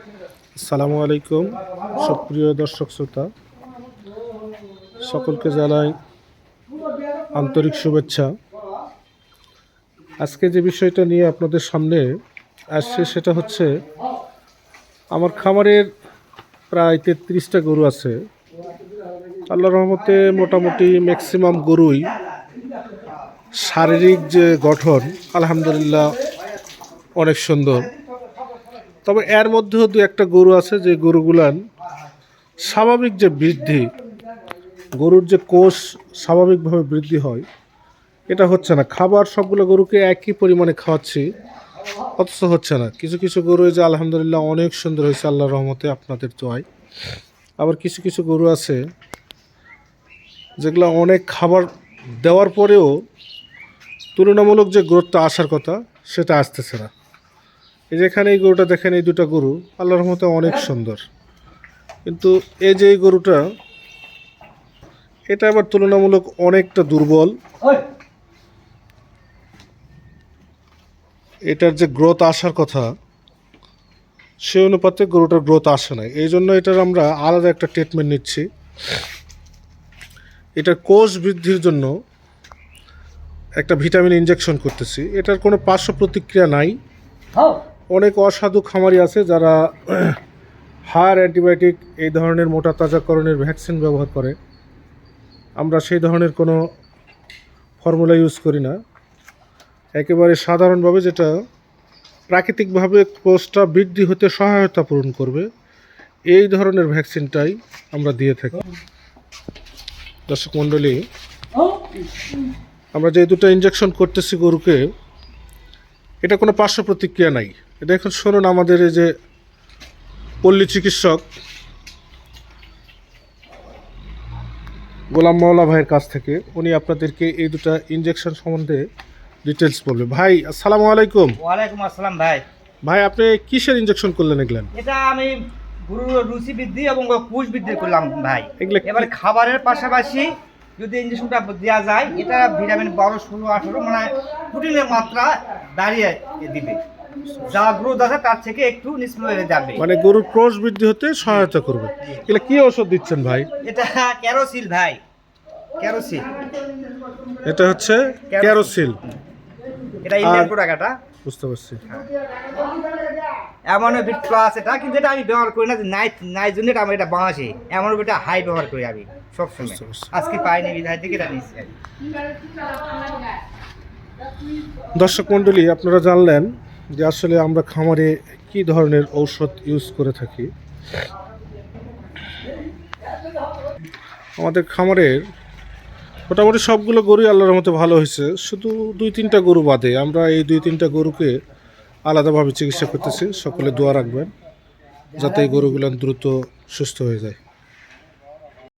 আসসালামু আলাইকুম সুপ্রিয় দর্শক শ্রোতা, সকলকে জানাই আন্তরিক শুভেচ্ছা। আজকে যে বিষয়টা নিয়ে আপনাদের সামনে আসছে সেটা হচ্ছে আমার খামারের প্রায় 33টা গরু আছে। আল্লাহর রহমতে মোটামুটি ম্যাক্সিমাম গরুই শারীরিক যে গঠন আলহামদুলিল্লাহ অনেক সুন্দর। তবে এর মধ্যেও দু একটা গরু আছে যে গরুগুলান স্বাভাবিক যে বৃদ্ধি, গরুর যে কোষ স্বাভাবিকভাবে বৃদ্ধি হয় এটা হচ্ছে না। খাবার সবগুলো গরুকে একই পরিমাণে খাওয়াচ্ছি অথচ হচ্ছে না। কিছু কিছু গরু যে আলহামদুলিল্লাহ অনেক সুন্দর হয়েছে আল্লাহর রহমতে, আপনাদের দোয়ায়। আবার কিছু কিছু গরু আছে যেগুলো অনেক খাবার দেওয়ার পরেও তুলনামূলক যে গ্রোথটা আসার কথা সেটা আসতেছে না। এই যেখানে এই গরুটা দেখেন, এই দুটা গরু আল্লাহর রহমতে অনেক সুন্দর, কিন্তু এই যে এই গরুটা এটা আবার তুলনামূলক অনেকটা দুর্বল। এটার যে গ্রোথ আসার কথা সে অনুপাতে গরুটার গ্রোথ আসে না। এই জন্য এটার আমরা আলাদা একটা ট্রিটমেন্ট নিচ্ছি। এটার কোষ বৃদ্ধির জন্য একটা ভিটামিন ইনজেকশন করতেছি। এটার কোনো পার্শ্ব প্রতিক্রিয়া নাই। অনেক অসাধু খামারি আছে যারা হায়ার অ্যান্টিবায়োটিক এই ধরনের মোটা তাজাকরণের ভ্যাকসিন ব্যবহার করে। আমরা সেই ধরনের কোনো ফর্মুলা ইউজ করি না। একেবারে সাধারণভাবে যেটা প্রাকৃতিকভাবে কোষটা বৃদ্ধি হতে সহায়তা পূরণ করবে এই ধরনের ভ্যাকসিনটাই আমরা দিয়ে থাকি। দর্শক মণ্ডলী, আমরা যে দুটো ইনজেকশন করতেছি গরুকে, এটা কোনো পার্শ্ব প্রতিক্রিয়া নাই। এটা এখন শুনুন আমাদের এই যে পল্লী চিকিৎসক গোলাম মাওলা ভাইয়ের কাছ থেকে, উনি আপনাদেরকে এই দুটো ইনজেকশন সম্বন্ধে ডিটেলস বলবে। ভাই আসসালামু আলাইকুম। ওয়ালাইকুম আসসালাম ভাই। ভাই আপনি কিসের ইনজেকশন করলেন এগুলেন? এটা আমি গরুর রুচি বৃদ্ধি এবং কুশ বৃদ্ধি করলাম ভাই। এগুলো এবার খাবারের পাশাপাশি যদি ইনজেকশনটা দেওয়া যায়, এটা ভিটামিন 12, 16, 18 মানে প্রোটিনের মাত্রা দাঁড়িয়ে দিবে। যা গ্রোথ আছে তার থেকে একটু নিচে হয়ে যাবে, মানে গরুর ক্রস বৃদ্ধি হতে সহায়তা করবে। এগুলো কি ওষুধ দিচ্ছেন ভাই? এটা ক্যারোসিল ভাই, ক্যারোসিল। এটা হচ্ছে ক্যারোসিল। এটা ইন্ডিয়ান প্রোডাক্ট। বুঝতে পারছি। এমনও বিট প্লাস এটা, কিন্তু এটা আমি ব্যবহার করি না। নাই জন্য এটা আমার এটা বাংলাদেশে এমনও বিটা হাই ব্যবহার করি আমি সবসময়। আজকে পাইনি বিধায় থেকে এটা নিচ্ছি। দর্শক মণ্ডলী, আপনারা জানলেন যে আসলে আমরা খামারে কি ধরনের ঔষধ ইউজ করে থাকি। আমাদের খামারের মোটামুটি সবগুলো গরুই আল্লাহর মতো ভালো হয়েছে, শুধু 2-3টা গরু বাদে। আমরা এই 2-3টা গরুকে আলাদাভাবে চিকিৎসা করতেছি। সকলে দোয়া রাখবেন যাতে এই গরুগুলো দ্রুত সুস্থ হয়ে যায়।